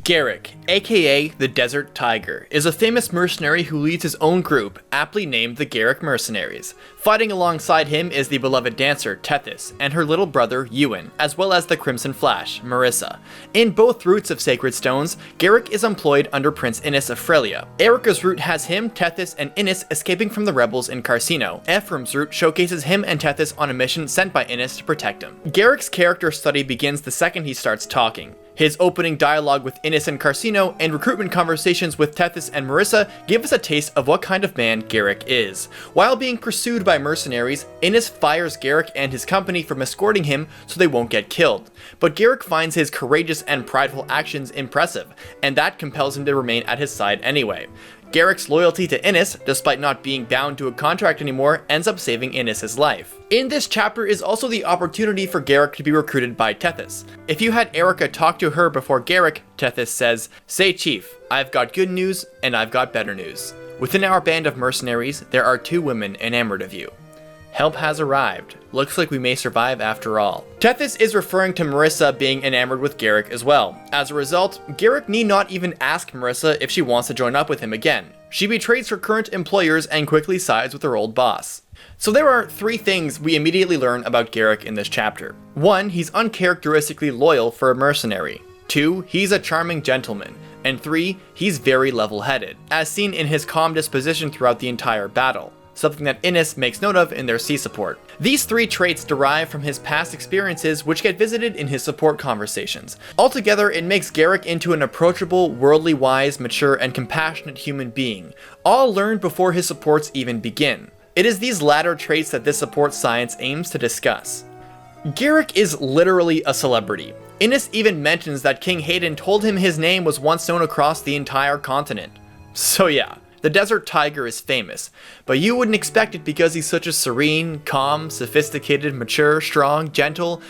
Gerik, aka the Desert Tiger, is a famous mercenary who leads his own group, aptly named the Garrick Mercenaries. Fighting alongside him is the beloved dancer Tethys and her little brother Ewan, as well as the Crimson Flash, Marissa. In both routes of Sacred Stones, Garrick is employed under Prince Innis of Frelia. Erica's route has him, Tethys, and Innis escaping from the rebels in Carcino. Ephraim's route showcases him and Tethys on a mission sent by Innis to protect him. Garrick's character study begins the second he starts talking. His opening dialogue with Innis and Carcino and recruitment conversations with Tethys and Marissa give us a taste of what kind of man Garrick is. While being pursued by mercenaries, Innis fires Garrick and his company from escorting him so they won't get killed. But Garrick finds his courageous and prideful actions impressive, and that compels him to remain at his side anyway. Garrick's loyalty to Innis, despite not being bound to a contract anymore, ends up saving Innis' life. In this chapter is also the opportunity for Garrick to be recruited by Tethys. If you had Erica talk to her before Garrick, Tethys says, "Say chief, I've got good news and I've got better news. Within our band of mercenaries, there are 2 women enamored of you. Help has arrived. Looks like we may survive after all." Tethys is referring to Marissa being enamored with Garrick as well. As a result, Garrick need not even ask Marissa if she wants to join up with him again. She betrays her current employers and quickly sides with her old boss. So there are 3 things we immediately learn about Garrick in this chapter. 1, he's uncharacteristically loyal for a mercenary. 2, he's a charming gentleman. And 3, he's very level-headed, as seen in his calm disposition throughout the entire battle, something that Innis makes note of in their sea support. These 3 traits derive from his past experiences, which get visited in his support conversations. Altogether, it makes Garrick into an approachable, worldly wise, mature, and compassionate human being, all learned before his supports even begin. It is these latter traits that this support science aims to discuss. Garrick is literally a celebrity. Innis even mentions that King Hayden told him his name was once known across the entire continent. So yeah. The Desert Tiger is famous, but you wouldn't expect it because he's such a serene, calm, sophisticated, mature, strong, gentle,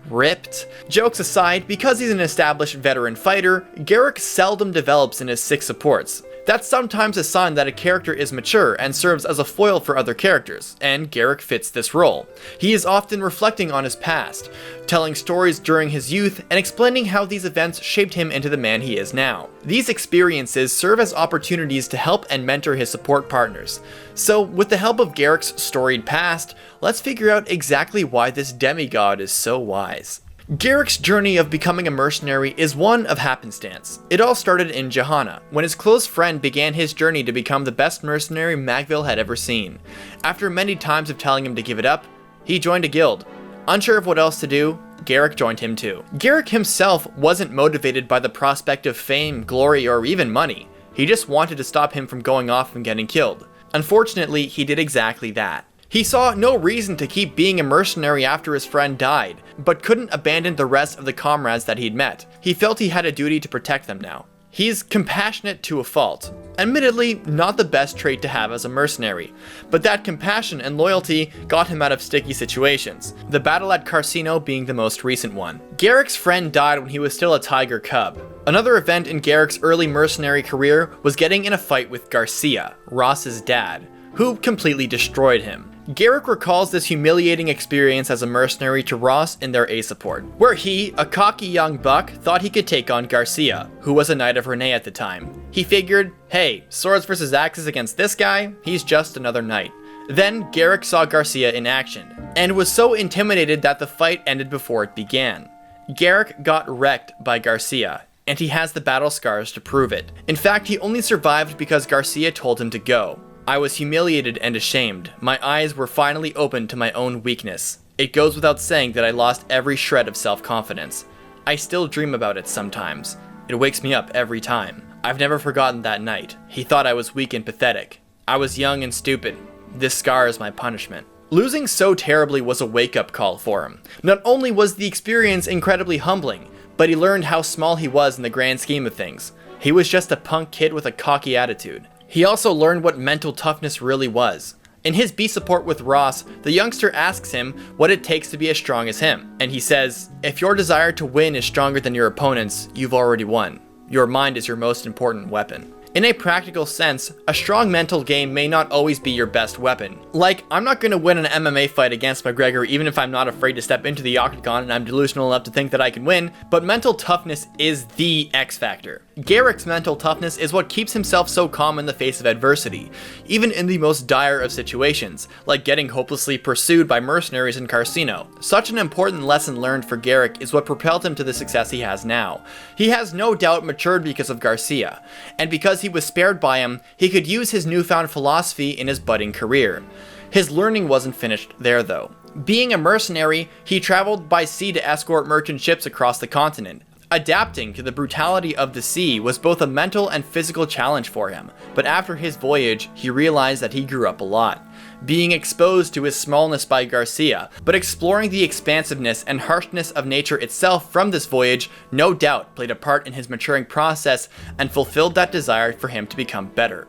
ripped. Jokes aside, because he's an established veteran fighter, Garrick seldom develops in his 6 supports. That's sometimes a sign that a character is mature and serves as a foil for other characters, and Garrick fits this role. He is often reflecting on his past, telling stories during his youth, and explaining how these events shaped him into the man he is now. These experiences serve as opportunities to help and mentor his support partners. So, with the help of Garrick's storied past, let's figure out exactly why this demigod is so wise. Garrick's journey of becoming a mercenary is one of happenstance. It all started in Johanna, when his close friend began his journey to become the best mercenary Magville had ever seen. After many times of telling him to give it up, he joined a guild. Unsure of what else to do, Garrick joined him too. Garrick himself wasn't motivated by the prospect of fame, glory, or even money. He just wanted to stop him from going off and getting killed. Unfortunately, he did exactly that. He saw no reason to keep being a mercenary after his friend died, but couldn't abandon the rest of the comrades that he'd met. He felt he had a duty to protect them now. He's compassionate to a fault. Admittedly, not the best trait to have as a mercenary, but that compassion and loyalty got him out of sticky situations, the battle at Carcino being the most recent one. Garrick's friend died when he was still a tiger cub. Another event in Garrick's early mercenary career was getting in a fight with Garcia, Ross's dad, who completely destroyed him. Garrick recalls this humiliating experience as a mercenary to Ross in their A support, where he, a cocky young buck, thought he could take on Garcia, who was a knight of Renee at the time. He figured, hey, swords versus axes against this guy? He's just another knight. Then Garrick saw Garcia in action, and was so intimidated that the fight ended before it began. Garrick got wrecked by Garcia, and he has the battle scars to prove it. In fact, he only survived because Garcia told him to go. I was humiliated and ashamed. My eyes were finally opened to my own weakness. It goes without saying that I lost every shred of self-confidence. I still dream about it sometimes. It wakes me up every time. I've never forgotten that night. He thought I was weak and pathetic. I was young and stupid. This scar is my punishment. Losing so terribly was a wake-up call for him. Not only was the experience incredibly humbling, but he learned how small he was in the grand scheme of things. He was just a punk kid with a cocky attitude. He also learned what mental toughness really was. In his B support with Ross, the youngster asks him what it takes to be as strong as him, and he says, if your desire to win is stronger than your opponent's, you've already won. Your mind is your most important weapon. In a practical sense, a strong mental game may not always be your best weapon. Like, I'm not going to win an MMA fight against McGregor even if I'm not afraid to step into the octagon and I'm delusional enough to think that I can win, but mental toughness is the X factor. Garrick's mental toughness is what keeps himself so calm in the face of adversity, even in the most dire of situations, like getting hopelessly pursued by mercenaries in Carcino. Such an important lesson learned for Gerik is what propelled him to the success he has now. He has no doubt matured because of Garcia, and because he was spared by him, he could use his newfound philosophy in his budding career. His learning wasn't finished there though. Being a mercenary, he traveled by sea to escort merchant ships across the continent. Adapting to the brutality of the sea was both a mental and physical challenge for him, but after his voyage, he realized that he grew up a lot. Being exposed to his smallness by Garcia, but exploring the expansiveness and harshness of nature itself from this voyage no doubt played a part in his maturing process and fulfilled that desire for him to become better.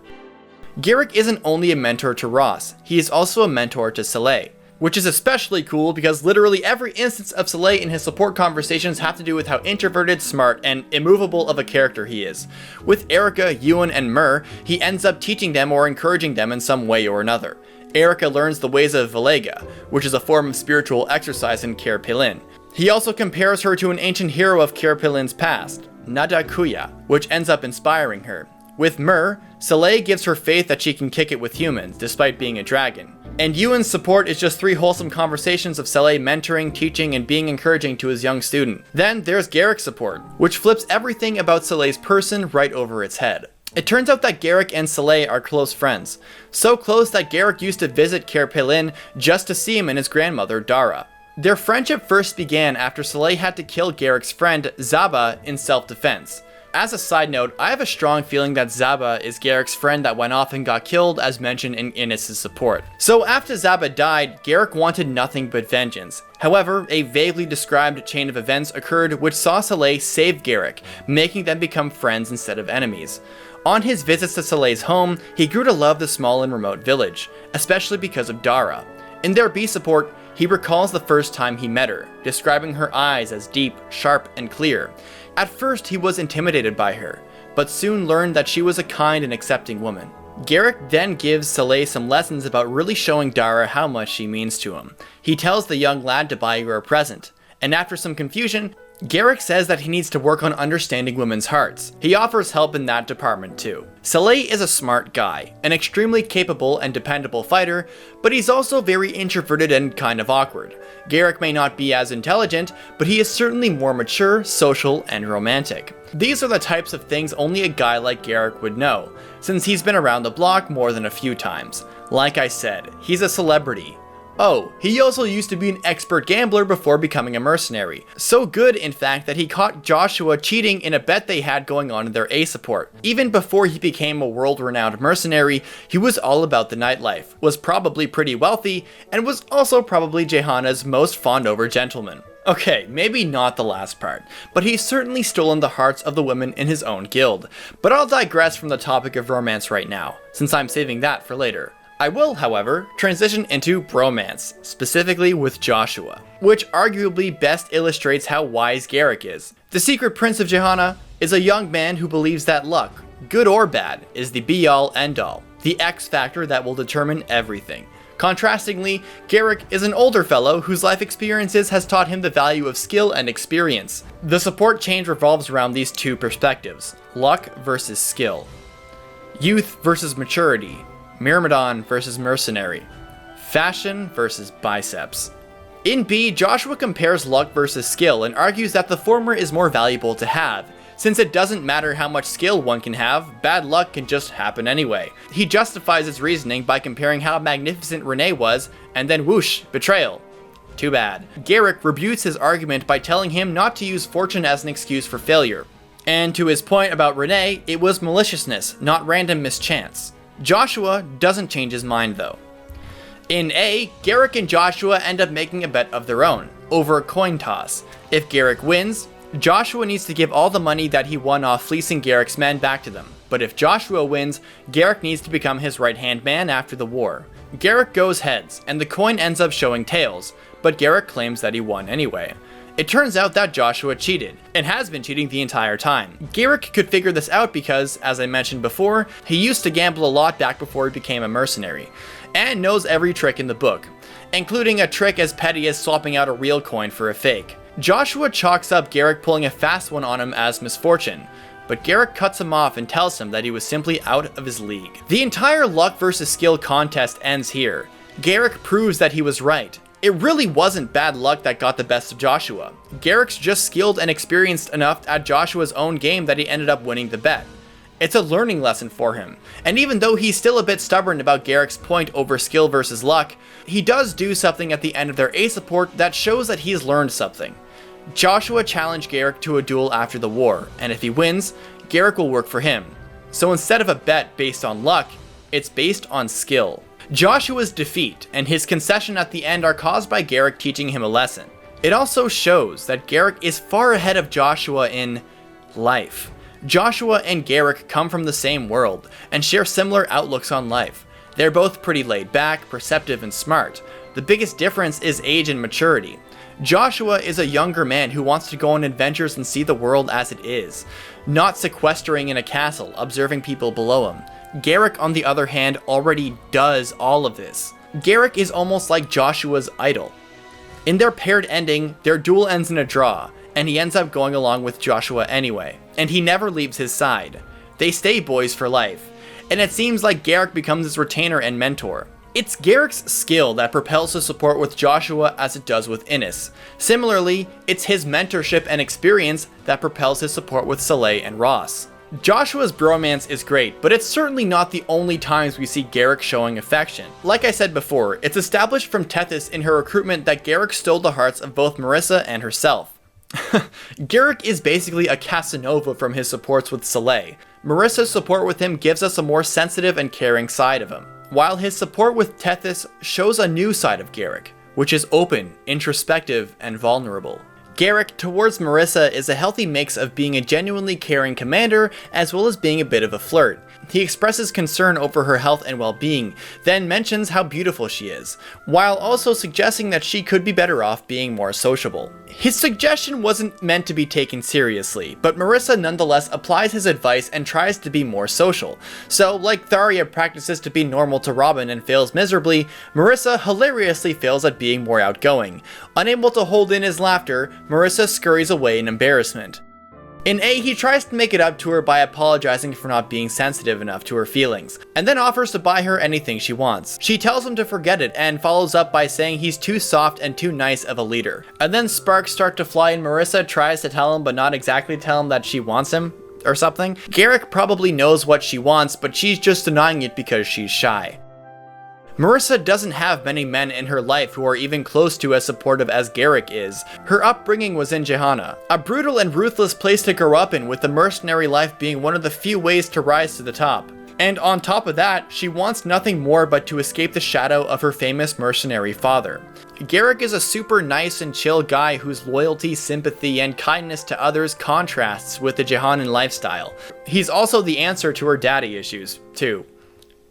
Gerik isn't only a mentor to Ross, he is also a mentor to Soleil. Which is especially cool because literally every instance of Soleil in his support conversations have to do with how introverted, smart, and immovable of a character he is. With Erica, Ewan, and Mur, he ends up teaching them or encouraging them in some way or another. Erica learns the ways of Valega, which is a form of spiritual exercise in Cair Pilin. He also compares her to an ancient hero of Cair Pilin's past, Nada Kuya, which ends up inspiring her. With Mur, Soleil gives her faith that she can kick it with humans, despite being a dragon. And Ewan's support is just 3 wholesome conversations of Soleil mentoring, teaching, and being encouraging to his young student. Then there's Garrick's support, which flips everything about Soleil's person right over its head. It turns out that Garrick and Soleil are close friends. So close that Garrick used to visit Cair Pilin just to see him and his grandmother, Dara. Their friendship first began after Soleil had to kill Garrick's friend, Zaba, in self-defense. As a side note, I have a strong feeling that Zaba is Garrick's friend that went off and got killed as mentioned in Innes' support. So after Zaba died, Garrick wanted nothing but vengeance. However, a vaguely described chain of events occurred which saw Soleil save Garrick, making them become friends instead of enemies. On his visits to Soleil's home, he grew to love the small and remote village, especially because of Dara. In their B support, he recalls the first time he met her, describing her eyes as deep, sharp, and clear. At first, he was intimidated by her, but soon learned that she was a kind and accepting woman. Garrick then gives Soleil some lessons about really showing Dara how much she means to him. He tells the young lad to buy her a present, and after some confusion, Garrick says that he needs to work on understanding women's hearts. He offers help in that department too. Soleil is a smart guy, an extremely capable and dependable fighter, but he's also very introverted and kind of awkward. Garrick may not be as intelligent, but he is certainly more mature, social, and romantic. These are the types of things only a guy like Garrick would know, since he's been around the block more than a few times. Like I said, he's a celebrity. Oh, he also used to be an expert gambler before becoming a mercenary. So good, in fact, that he caught Joshua cheating in a bet they had going on in their A support. Even before he became a world-renowned mercenary, he was all about the nightlife, was probably pretty wealthy, and was also probably Jehanna's most fawned-over gentleman. Okay, maybe not the last part, but he's certainly stolen the hearts of the women in his own guild. But I'll digress from the topic of romance right now, since I'm saving that for later. I will, however, transition into Bromance, specifically with Joshua, which arguably best illustrates how wise Garrick is. The secret prince of Jehanna is a young man who believes that luck, good or bad, is the be-all end-all, the X factor that will determine everything. Contrastingly, Garrick is an older fellow whose life experiences has taught him the value of skill and experience. The support change revolves around these 2 perspectives, luck versus skill, youth versus maturity, Myrmidon versus mercenary, fashion versus biceps. In B, Joshua compares luck versus skill and argues that the former is more valuable to have, since it doesn't matter how much skill one can have, bad luck can just happen anyway. He justifies his reasoning by comparing how magnificent Renee was, and then whoosh, betrayal. Too bad. Garrick rebutes his argument by telling him not to use fortune as an excuse for failure. And to his point about Renee, it was maliciousness, not random mischance. Joshua doesn't change his mind though. In A, Garrick and Joshua end up making a bet of their own, over a coin toss. If Garrick wins, Joshua needs to give all the money that he won off fleecing Garrick's men back to them. But if Joshua wins, Garrick needs to become his right-hand man after the war. Garrick goes heads, and the coin ends up showing tails, but Garrick claims that he won anyway. It turns out that Joshua cheated, and has been cheating the entire time. Gerik could figure this out because, as I mentioned before, he used to gamble a lot back before he became a mercenary, and knows every trick in the book, including a trick as petty as swapping out a real coin for a fake. Joshua chalks up Gerik pulling a fast one on him as misfortune, but Gerik cuts him off and tells him that he was simply out of his league. The entire luck versus skill contest ends here. Gerik proves that he was right. It really wasn't bad luck that got the best of Joshua. Garrick's just skilled and experienced enough at Joshua's own game that he ended up winning the bet. It's a learning lesson for him, and even though he's still a bit stubborn about Garrick's point over skill versus luck, he does do something at the end of their A support that shows that he's learned something. Joshua challenged Gerik to a duel after the war, and if he wins, Gerik will work for him. So instead of a bet based on luck, it's based on skill. Joshua's defeat and his concession at the end are caused by Gerik teaching him a lesson. It also shows that Gerik is far ahead of Joshua in life. Joshua and Gerik come from the same world and share similar outlooks on life. They're both pretty laid back, perceptive, and smart. The biggest difference is age and maturity. Joshua is a younger man who wants to go on adventures and see the world as it is, not sequestering in a castle, observing people below him. Garrick, on the other hand, already does all of this. Garrick is almost like Joshua's idol. In their paired ending, their duel ends in a draw, and he ends up going along with Joshua anyway, and he never leaves his side. They stay boys for life, and it seems like Garrick becomes his retainer and mentor. It's Garrick's skill that propels his support with Joshua as it does with Innes. Similarly, it's his mentorship and experience that propels his support with Soleil and Ross. Joshua's bromance is great, but it's certainly not the only times we see Garrick showing affection. Like I said before, it's established from Tethys in her recruitment that Garrick stole the hearts of both Marissa and herself. Garrick is basically a Casanova from his supports with Soleil. Marissa's support with him gives us a more sensitive and caring side of him, while his support with Tethys shows a new side of Garrick, which is open, introspective, and vulnerable. Garrick towards Marissa is a healthy mix of being a genuinely caring commander as well as being a bit of a flirt. He expresses concern over her health and well-being, then mentions how beautiful she is, while also suggesting that she could be better off being more sociable. His suggestion wasn't meant to be taken seriously, but Marissa nonetheless applies his advice and tries to be more social. So, like Tharia practices to be normal to Robin and fails miserably, Marissa hilariously fails at being more outgoing. Unable to hold in his laughter, Marissa scurries away in embarrassment. In A, he tries to make it up to her by apologizing for not being sensitive enough to her feelings, and then offers to buy her anything she wants. She tells him to forget it and follows up by saying he's too soft and too nice of a leader. And then sparks start to fly and Marissa tries to tell him but not exactly tell him that she wants him, or something. Garrick probably knows what she wants, but she's just denying it because she's shy. Marissa doesn't have many men in her life who are even close to as supportive as Garrick is. Her upbringing was in Jehana, a brutal and ruthless place to grow up in, with the mercenary life being one of the few ways to rise to the top. And on top of that, she wants nothing more but to escape the shadow of her famous mercenary father. Garrick is a super nice and chill guy whose loyalty, sympathy, and kindness to others contrasts with the Jehanan lifestyle. He's also the answer to her daddy issues, too.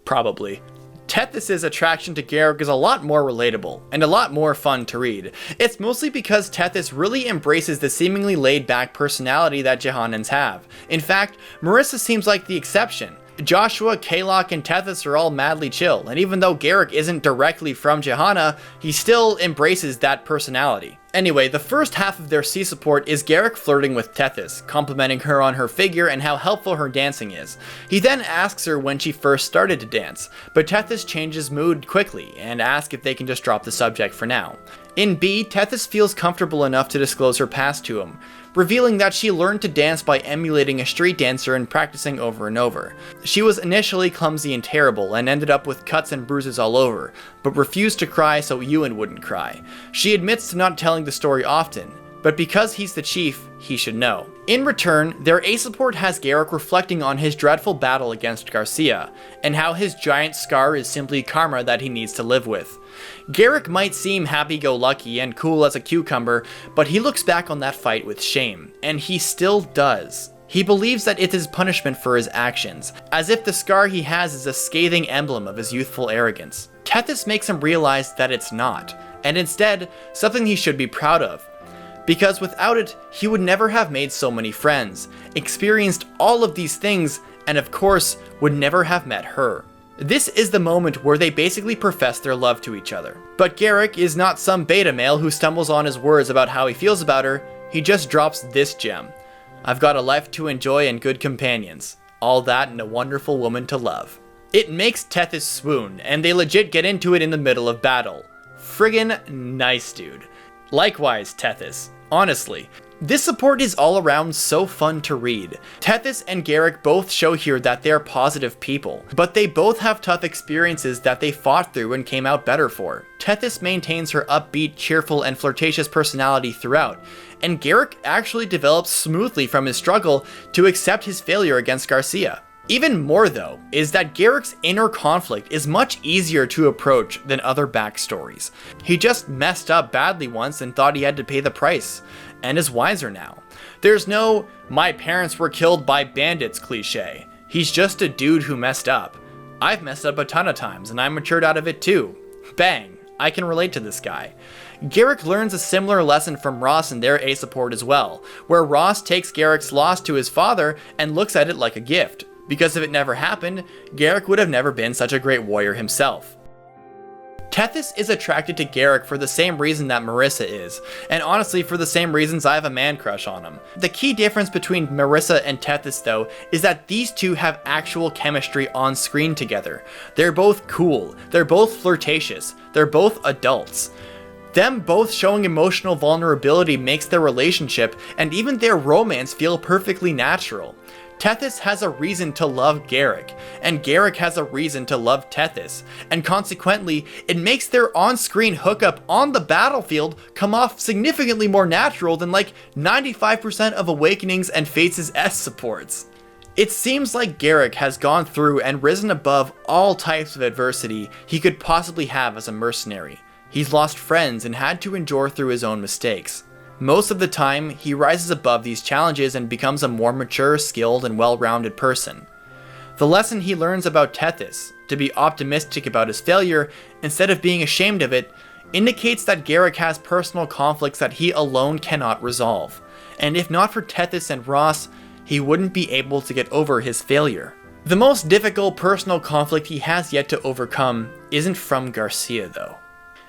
Probably. Tethys' attraction to Garrick is a lot more relatable, and a lot more fun to read. It's mostly because Tethys really embraces the seemingly laid-back personality that Jehanans have. In fact, Marissa seems like the exception. Joshua, Kalok, and Tethys are all madly chill, and even though Garrick isn't directly from Jehana, he still embraces that personality. Anyway, the first half of their C support is Garrick flirting with Tethys, complimenting her on her figure and how helpful her dancing is. He then asks her when she first started to dance, but Tethys changes mood quickly and asks if they can just drop the subject for now. In B, Tethys feels comfortable enough to disclose her past to him, revealing that she learned to dance by emulating a street dancer and practicing over and over. She was initially clumsy and terrible and ended up with cuts and bruises all over, but refused to cry so Ewan wouldn't cry. She admits to not telling the story often, but because he's the chief, he should know. In return, their A support has Garrick reflecting on his dreadful battle against Garcia, and how his giant scar is simply karma that he needs to live with. Garrick might seem happy-go-lucky and cool as a cucumber, but he looks back on that fight with shame, and he still does. He believes that it is punishment for his actions, as if the scar he has is a scathing emblem of his youthful arrogance. Tethys makes him realize that it's not, and instead, something he should be proud of. because without it, he would never have made so many friends, experienced all of these things, and of course, would never have met her. This is the moment where they basically profess their love to each other. But Garrick is not some beta male who stumbles on his words about how he feels about her, he just drops this gem. I've got a life to enjoy and good companions. All that and a wonderful woman to love. It makes Tethys swoon, and they legit get into it in the middle of battle. Friggin' nice, dude. Likewise, Tethys. Honestly, this support is all around so fun to read. Tethys and Garrick both show here that they're positive people, but they both have tough experiences that they fought through and came out better for. Tethys maintains her upbeat, cheerful, and flirtatious personality throughout, and Garrick actually develops smoothly from his struggle to accept his failure against Garcia. Even more though, is that Garrick's inner conflict is much easier to approach than other backstories. He just messed up badly once and thought he had to pay the price, and is wiser now. There's no, my parents were killed by bandits cliche. He's just a dude who messed up. I've messed up a ton of times and I matured out of it too. Bang, I can relate to this guy. Garrick learns a similar lesson from Ross in their A support as well, where Ross takes Garrick's loss to his father and looks at it like a gift. Because if it never happened, Garrick would have never been such a great warrior himself. Tethys is attracted to Garrick for the same reason that Marissa is, and honestly for the same reasons I have a man crush on him. The key difference between Marissa and Tethys though is that these two have actual chemistry on screen together. They're both cool, they're both flirtatious, they're both adults. Them both showing emotional vulnerability makes their relationship and even their romance feel perfectly natural. Tethys has a reason to love Garrick, and Garrick has a reason to love Tethys, and consequently, it makes their on-screen hookup on the battlefield come off significantly more natural than like 95% of Awakenings and Fates' S supports. It seems like Garrick has gone through and risen above all types of adversity he could possibly have as a mercenary. He's lost friends and had to endure through his own mistakes. Most of the time, he rises above these challenges and becomes a more mature, skilled, and well-rounded person. The lesson he learns about Tethys, to be optimistic about his failure instead of being ashamed of it, indicates that Garrick has personal conflicts that he alone cannot resolve. And if not for Tethys and Ross, he wouldn't be able to get over his failure. The most difficult personal conflict he has yet to overcome isn't from Garcia though.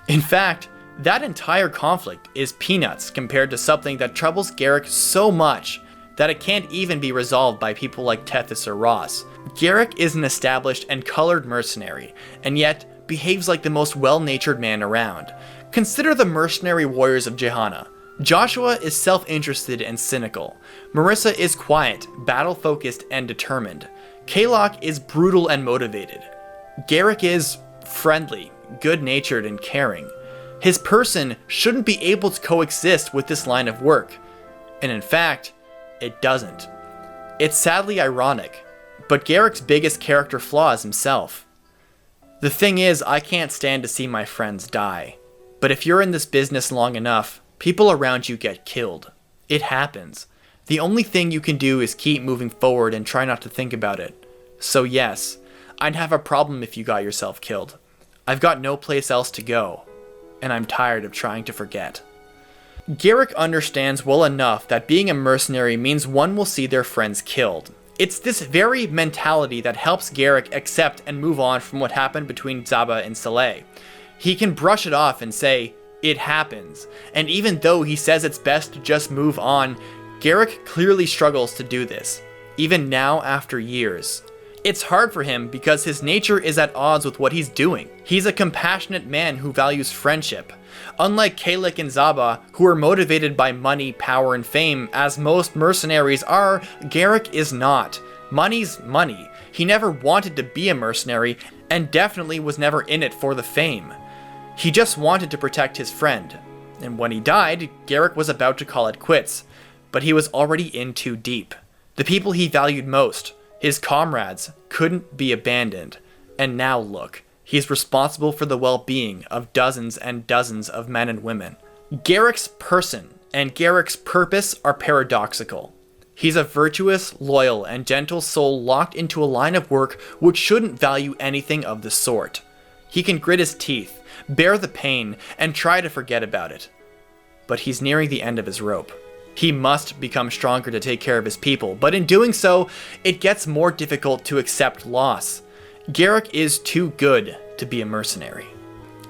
In fact, that entire conflict is peanuts compared to something that troubles Garrick so much that it can't even be resolved by people like Tethys or Ross. Garrick is an established and colored mercenary, and yet behaves like the most well-natured man around. Consider the mercenary warriors of Jehana. Joshua is self-interested and cynical. Marissa is quiet, battle-focused, and determined. Kalok is brutal and motivated. Garrick is friendly, good-natured, and caring. His person shouldn't be able to coexist with this line of work, and in fact, it doesn't. It's sadly ironic, but Garrick's biggest character flaw is himself. The thing is, I can't stand to see my friends die, but if you're in this business long enough, people around you get killed. It happens. The only thing you can do is keep moving forward and try not to think about it. So yes, I'd have a problem if you got yourself killed. I've got no place else to go, and I'm tired of trying to forget. Garrick understands well enough that being a mercenary means one will see their friends killed. It's this very mentality that helps Garrick accept and move on from what happened between Zaba and Saleh. He can brush it off and say, it happens, and even though he says it's best to just move on, Garrick clearly struggles to do this, even now after years. It's hard for him because his nature is at odds with what he's doing. He's a compassionate man who values friendship. Unlike Kalok and Zaba, who are motivated by money, power, and fame, as most mercenaries are, Garrick is not. Money's money. He never wanted to be a mercenary, and definitely was never in it for the fame. He just wanted to protect his friend. And when he died, Garrick was about to call it quits, but he was already in too deep. The people he valued most, his comrades, couldn't be abandoned. And now look, he's responsible for the well-being of dozens and dozens of men and women. Garrick's person and Garrick's purpose are paradoxical. He's a virtuous, loyal, and gentle soul locked into a line of work which shouldn't value anything of the sort. He can grit his teeth, bear the pain, and try to forget about it. but he's nearing the end of his rope. He must become stronger to take care of his people, but in doing so, it gets more difficult to accept loss. Garrick is too good to be a mercenary.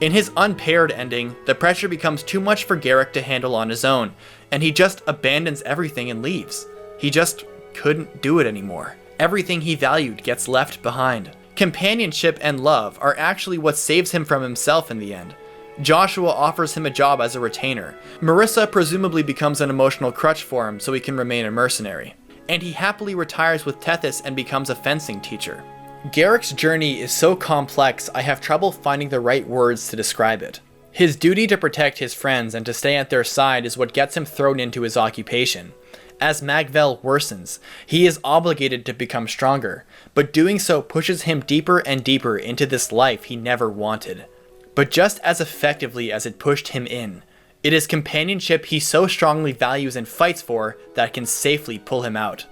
In his unpaired ending, the pressure becomes too much for Garrick to handle on his own, and he just abandons everything and leaves. He just couldn't do it anymore. Everything he valued gets left behind. Companionship and love are actually what saves him from himself in the end. Joshua offers him a job as a retainer. Marissa presumably becomes an emotional crutch for him so he can remain a mercenary. And he happily retires with Tethys and becomes a fencing teacher. Garrick's journey is so complex I have trouble finding the right words to describe it. His duty to protect his friends and to stay at their side is what gets him thrown into his occupation. As Magvel worsens, he is obligated to become stronger, but doing so pushes him deeper and deeper into this life he never wanted. But just as effectively as it pushed him in, it is companionship he so strongly values and fights for that can safely pull him out.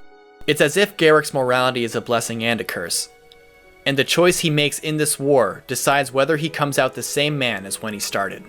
It's as if Garrick's morality is a blessing and a curse. And the choice he makes in this war decides whether he comes out the same man as when he started.